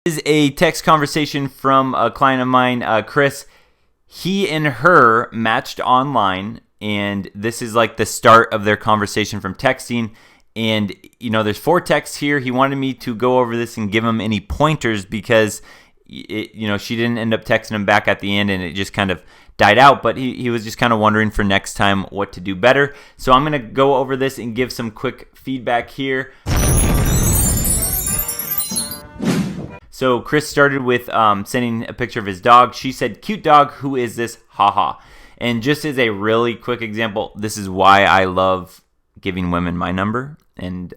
This is a text conversation from a client of mine, Chris. He and her matched online, and this is like the start of their conversation from texting. And, there's 4 texts here. He wanted me to go over this and give him any pointers because, she didn't end up texting him back at the end, and it just kind of died out. But he was just kind of wondering for next time what to do better. So I'm going to go over this and give some quick feedback here. So Chris started with sending a picture of his dog. She said, "Cute dog, who is this? Haha." And just as a really quick example, this is why I love giving women my number. And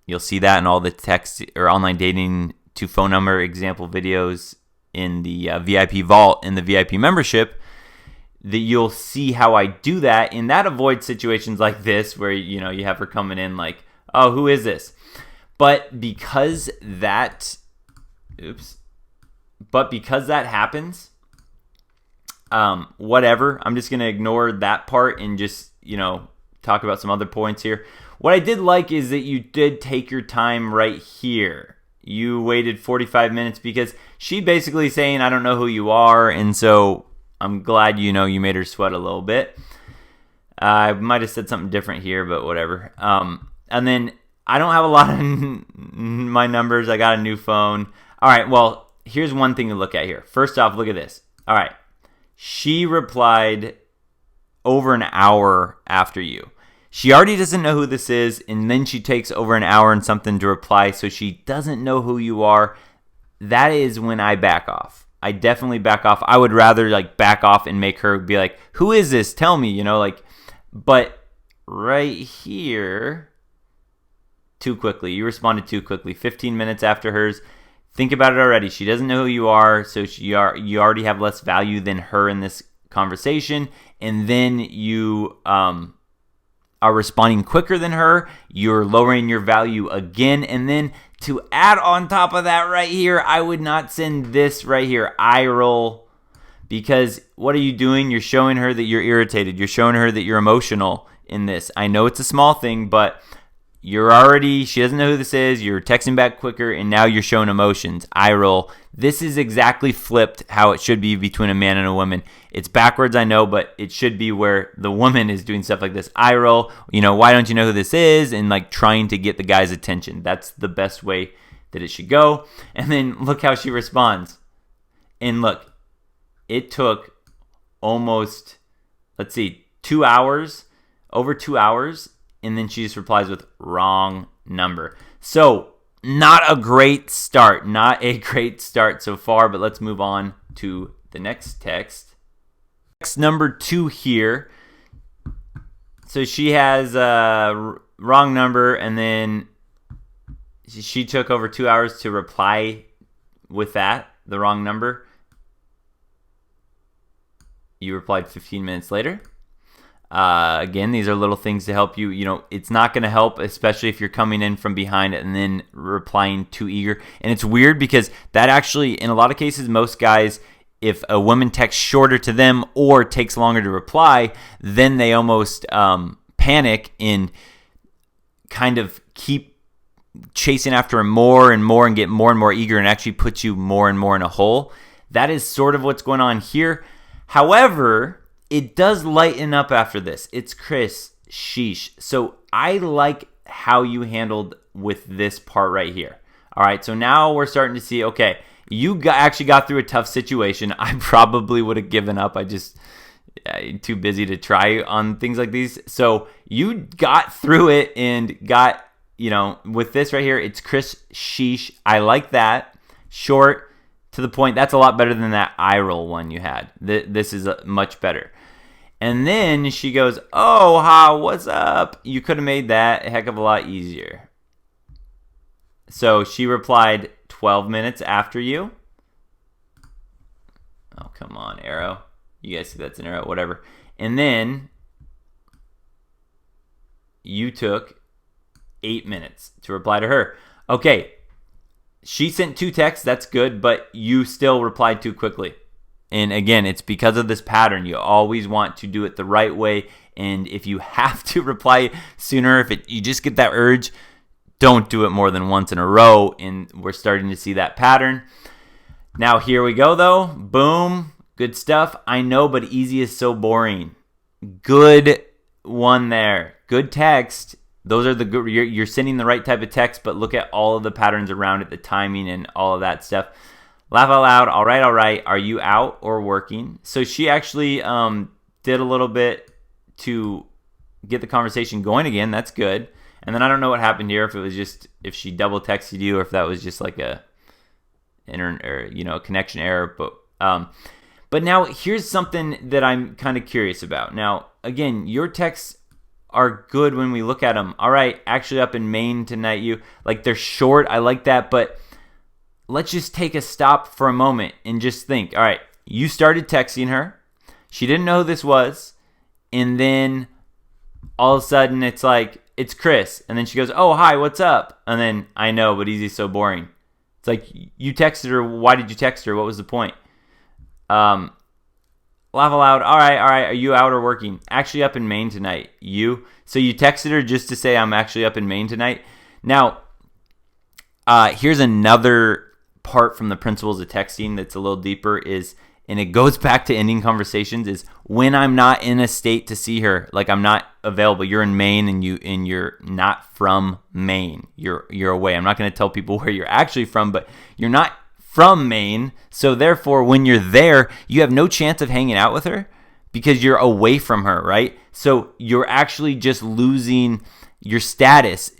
you'll see that in all the text or online dating to phone number example videos in the VIP vault in the VIP membership, that you'll see how I do that. And that avoids situations like this where, you have her coming in like, "Oh, who is this?" But because that happens, whatever, I'm just going to ignore that part and just, talk about some other points here. What I did like is that you did take your time right here. You waited 45 minutes because she basically saying, "I don't know who you are." And so I'm glad, you made her sweat a little bit. I might have said something different here, but whatever. And then I don't have a lot of my numbers. I got a new phone. All right, well, here's one thing to look at here. First off, look at this. All right, she replied over an hour after you. She already doesn't know who this is, and then she takes over an hour and something to reply, so she doesn't know who you are. That is when I back off. I definitely back off. I would rather back off and make her be like, "Who is this? Tell me," But right here, too quickly. You responded too quickly. 15 minutes after hers. Think about it already. She doesn't know who you are, so you already have less value than her in this conversation. And then you are responding quicker than her. You're lowering your value again. And then to add on top of that right here, I would not send this right here, eye roll. Because what are you doing? You're showing her that you're irritated. You're showing her that you're emotional in this. I know it's a small thing, but she doesn't know who this is, you're texting back quicker, and now you're showing emotions. Eye roll. This is exactly flipped how it should be between a man and a woman. It's backwards, I know, but it should be where the woman is doing stuff like this. Eye roll. Why don't you know who this is? And trying to get the guy's attention. That's the best way that it should go. And then look how she responds. And look, it took almost, 2 hours, over 2 hours. And then she just replies with "wrong number." So not a great start so far, but let's move on to the next text. Text number 2 here. So she has a wrong number, and then she took over 2 hours to reply with the wrong number. You replied 15 minutes later. Again, these are little things to help you. It's not going to help, especially if you're coming in from behind and then replying too eager. And it's weird because that actually, in a lot of cases, most guys, if a woman texts shorter to them or takes longer to reply, then they almost panic and kind of keep chasing after her more and more and get more and more eager and actually put you more and more in a hole. That is sort of what's going on here. However, it does lighten up after this. It's Chris, sheesh. So I like how you handled with this part right here. All right, so now we're starting to see, okay, actually got through a tough situation. I probably would have given up. Too busy to try on things like these. So you got through it and got, with this right here, it's Chris, sheesh. I like that. Short, to the point. That's a lot better than that eye roll one you had. This is much better. And then she goes, "Oh, ha, what's up?" You could have made that a heck of a lot easier. So she replied 12 minutes after you. Oh, come on, arrow. You guys see that's an arrow, whatever. And then you took 8 minutes to reply to her. Okay, she sent 2 texts. That's good, but you still replied too quickly. And again, it's because of this pattern. You always want to do it the right way. And if you have to reply sooner, you just get that urge, don't do it more than once in a row, and we're starting to see that pattern. Now, here we go, though. Boom. Good stuff. I know, but easy is so boring. Good one there. Good text. Those are the good. You're sending the right type of text, but look at all of the patterns around it, the timing and all of that stuff. Laugh out loud. All right, all right. Are you out or working? So she actually did a little bit to get the conversation going again. That's good. And then I don't know what happened here. If it was just if she double texted you, or if that was just like a connection error. But now here's something that I'm kind of curious about. Now again, your texts are good when we look at them. All right, actually up in Maine tonight. You like they're short. I like that, but let's just take a stop for a moment and just think. All right, you started texting her. She didn't know who this was, and then all of a sudden it's like it's Chris, and then she goes, "Oh, hi, what's up?" And then I know, but easy so boring. It's like you texted her. Why did you text her? What was the point? Laugh aloud. All right. Are you out or working? Actually up in Maine tonight. So you texted her just to say I'm actually up in Maine tonight. Now, here's another part from the principles of texting that's a little deeper and it goes back to ending conversations, is when I'm not in a state to see her, like I'm not available. You're in Maine and you're not from Maine. You're away. I'm not going to tell people where you're actually from, but you're not from Maine, so therefore when you're there, you have no chance of hanging out with her because you're away from her, right? So you're actually just losing your status.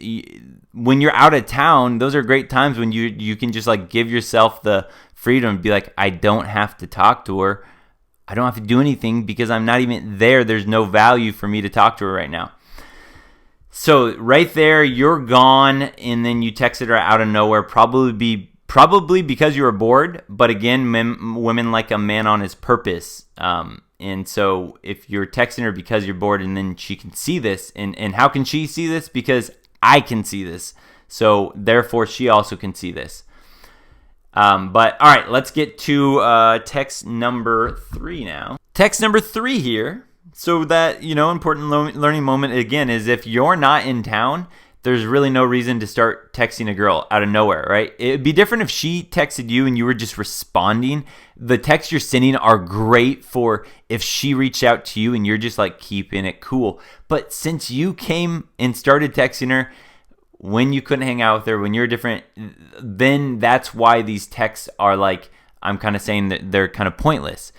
When you're out of town, those are great times when you can just like give yourself the freedom to be like, I don't have to talk to her. I don't have to do anything because I'm not even there. There's no value for me to talk to her right now. So right there, you're gone, and then you texted her out of nowhere, probably because you were bored, but again, women like a man on his purpose. And so if you're texting her because you're bored, and then she can see this, and how can she see this? Because I can see this. So therefore, she also can see this. But all right, let's get to text number 3 now. Text number 3 here. So that, important learning moment again is if you're not in town, there's really no reason to start texting a girl out of nowhere, right? It'd be different if she texted you and you were just responding. The texts you're sending are great for if she reached out to you and you're just like keeping it cool. But since you came and started texting her when you couldn't hang out with her, when you're different, then that's why these texts are like, I'm kind of saying that they're kind of pointless.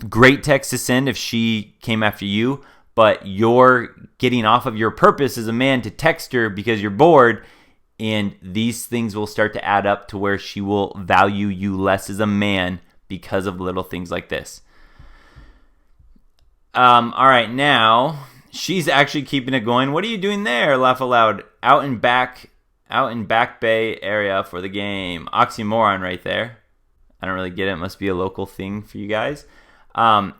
Great text to send if she came after you, but you're getting off of your purpose as a man to text her because you're bored, and these things will start to add up to where she will value you less as a man because of little things like this. All right, now she's actually keeping it going. What are you doing there? Laugh aloud. Out in Back Bay area for the game. Oxymoron right there. I don't really get it. It must be a local thing for you guys. And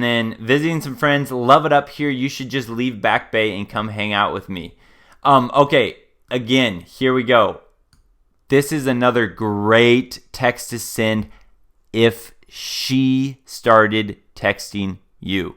then visiting some friends, love it up here. You should just leave Back Bay and come hang out with me. Okay, again, here we go. This is another great text to send if she started texting you.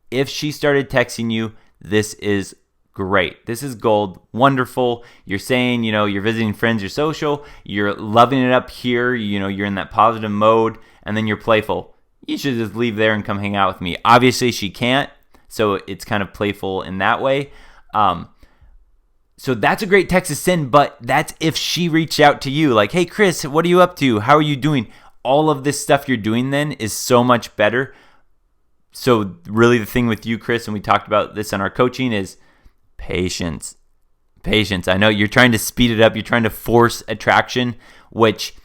If she started texting you, this is great. This is gold. Wonderful. You're saying, you're visiting friends, you're social, you're loving it up here, you're in that positive mode, and then you're playful. You should just leave there and come hang out with me. Obviously, she can't, so it's kind of playful in that way. So that's a great text to send, but that's if she reached out to you. Like, hey, Chris, what are you up to? How are you doing? All of this stuff you're doing then is so much better. So really the thing with you, Chris, and we talked about this in our coaching, is patience. Patience. I know you're trying to speed it up. You're trying to force attraction, which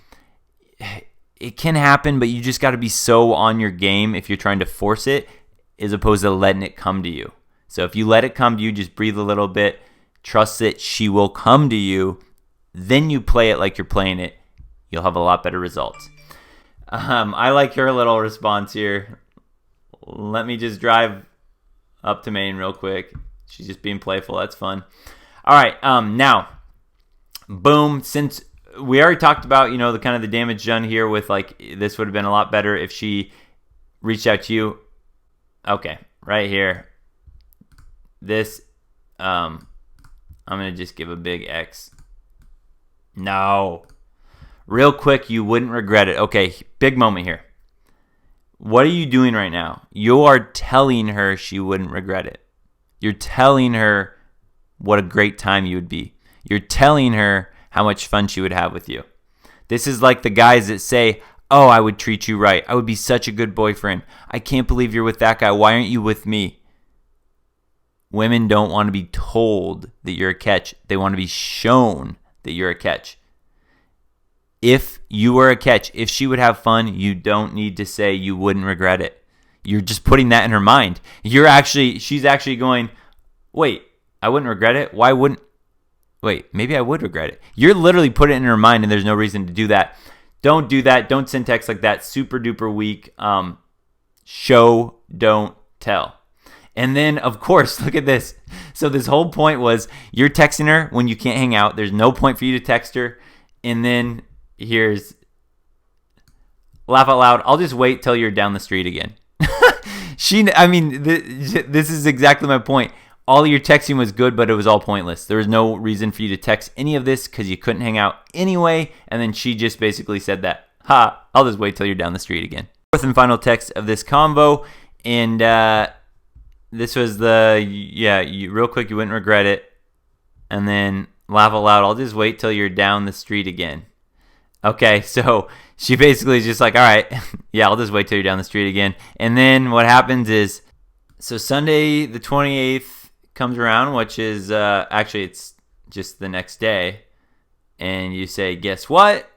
it can happen, but you just got to be so on your game if you're trying to force it as opposed to letting it come to you. So if you let it come to you, just breathe a little bit, trust that she will come to you, then you play it like you're playing it. You'll have a lot better results. I like her little response here. Let me just drive up to Maine real quick. She's just being playful. That's fun. All right. Now, boom. Since we already talked about, the kind of the damage done here with like, this would have been a lot better if she reached out to you. Okay. Right here. This, I'm going to just give a big X. No. Real quick, you wouldn't regret it. Okay, big moment here. What are you doing right now? You are telling her she wouldn't regret it. You're telling her what a great time you would be. You're telling her how much fun she would have with you. This is like the guys that say, oh, I would treat you right. I would be such a good boyfriend. I can't believe you're with that guy. Why aren't you with me? Women don't want to be told that you're a catch. They want to be shown that you're a catch. If you were a catch, if she would have fun, you don't need to say you wouldn't regret it. You're just putting that in her mind. She's actually going, wait, I wouldn't regret it? Why wouldn't? Wait, maybe I would regret it. You're literally putting it in her mind, and there's no reason to do that. Don't do that. Don't send text like that. Super duper weak. Show, don't tell. And then, of course, look at this. So this whole point was you're texting her when you can't hang out. There's no point for you to text her. And then here's laugh out loud. I'll just wait till you're down the street again. This is exactly my point. All of your texting was good, but it was all pointless. There was no reason for you to text any of this because you couldn't hang out anyway. And then she just basically said that, I'll just wait till you're down the street again. Fourth and final text of this convo. And this was real quick, you wouldn't regret it. And then laugh out loud, I'll just wait till you're down the street again. Okay, so she basically is just like, all right, yeah, I'll just wait till you're down the street again. And then what happens is, so Sunday the 28th comes around, which is actually it's just the next day, and you say, guess what?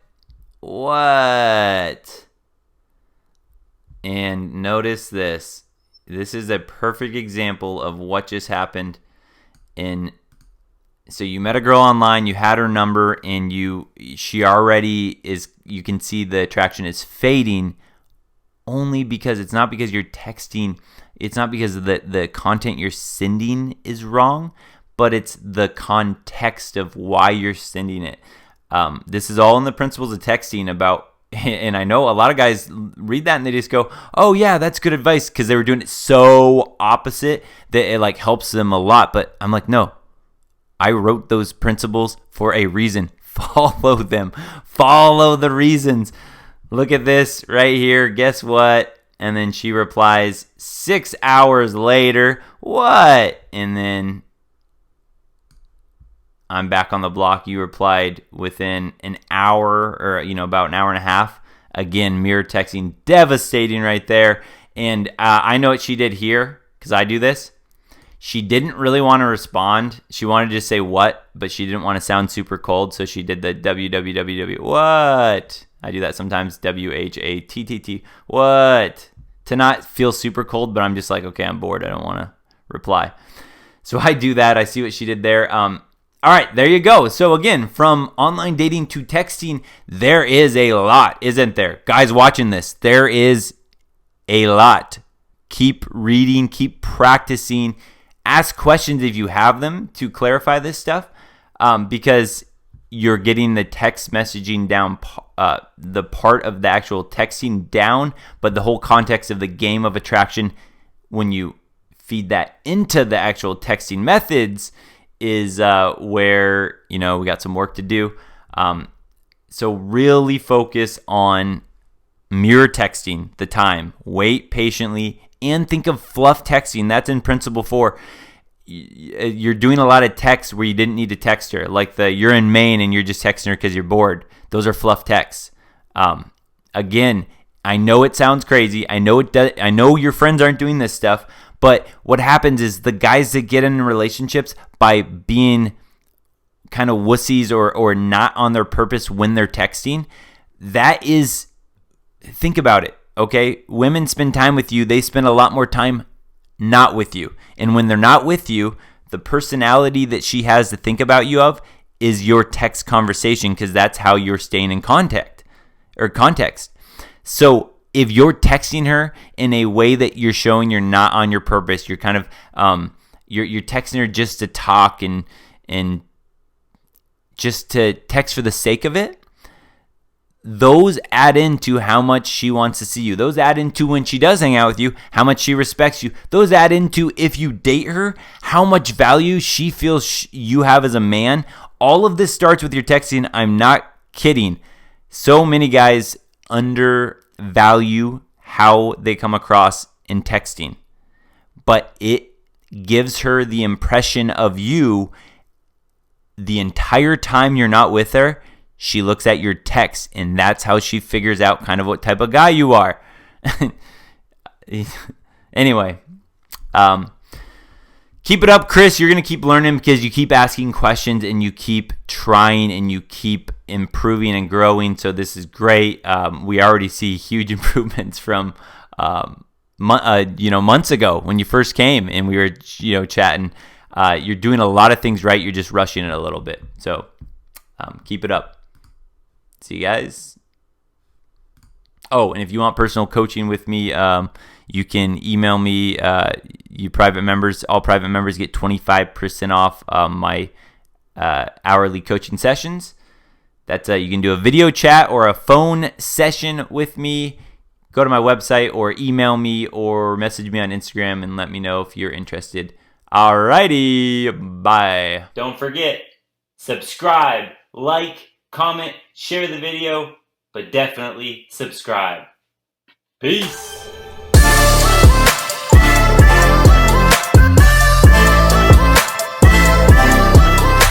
What? And notice this. This is a perfect example of what just happened. So you met a girl online, you had her number, and she already is, you can see the attraction is fading only because it's not because you're texting, it's not because the content you're sending is wrong, but it's the context of why you're sending it. This is all in the principles of texting about, and I know a lot of guys read that and they just go, oh yeah, that's good advice, because they were doing it so opposite that it like helps them a lot. But I'm like, no, I wrote those principles for a reason. Follow them. Follow the reasons. Look at this right here. Guess what? And then she replies 6 hours later. What? And then I'm back on the block. You replied within an hour, or about an hour and a half. Again, mirror texting, devastating right there. And I know what she did here, because I do this. She didn't really want to respond. She wanted to just say what, but she didn't want to sound super cold, so she did the www. What? I do that sometimes. WHATTT. What? To not feel super cold, but I'm just like, okay, I'm bored. I don't want to reply. So I do that. I see what she did there. All right, there you go. So again, from online dating to texting, there is a lot, isn't there? Guys watching this, there is a lot. Keep reading, keep practicing. Ask questions if you have them to clarify this stuff, because you're getting the text messaging down, the part of the actual texting down, but the whole context of the game of attraction, when you feed that into the actual texting methods, is where, we got some work to do. So really focus on mirror texting the time. Wait patiently. And think of fluff texting. That's in principle 4. You're doing a lot of texts where you didn't need to text her. Like you're in Maine and you're just texting her because you're bored. Those are fluff texts. Again, I know it sounds crazy. I know it does. I know your friends aren't doing this stuff. But what happens is the guys that get in relationships by being kind of wussies or not on their purpose when they're texting, think about it. Okay, women spend time with you. They spend a lot more time not with you. And when they're not with you, the personality that she has to think about you of is your text conversation, because that's how you're staying in context. So if you're texting her in a way that you're showing you're not on your purpose, you're kind of you're texting her just to talk and just to text for the sake of it, those add into how much she wants to see you. Those add into when she does hang out with you, how much she respects you. Those add into if you date her, how much value she feels you have as a man. All of this starts with your texting. I'm not kidding. So many guys undervalue how they come across in texting, but it gives her the impression of you the entire time you're not with her. She looks at your text, and that's how she figures out kind of what type of guy you are. Anyway, keep it up, Chris. You're going to keep learning because you keep asking questions and you keep trying and you keep improving and growing. So this is great. We already see huge improvements from months ago when you first came and we were chatting. You're doing a lot of things right. You're just rushing it a little bit. So keep it up. See you guys. Oh, and if you want personal coaching with me, you can email me. You private members, all private members get 25% off my hourly coaching sessions. That's you can do a video chat or a phone session with me. Go to my website or email me or message me on Instagram and let me know if you're interested. Alrighty, bye. Don't forget, subscribe, like, comment, share the video, but definitely subscribe. Peace.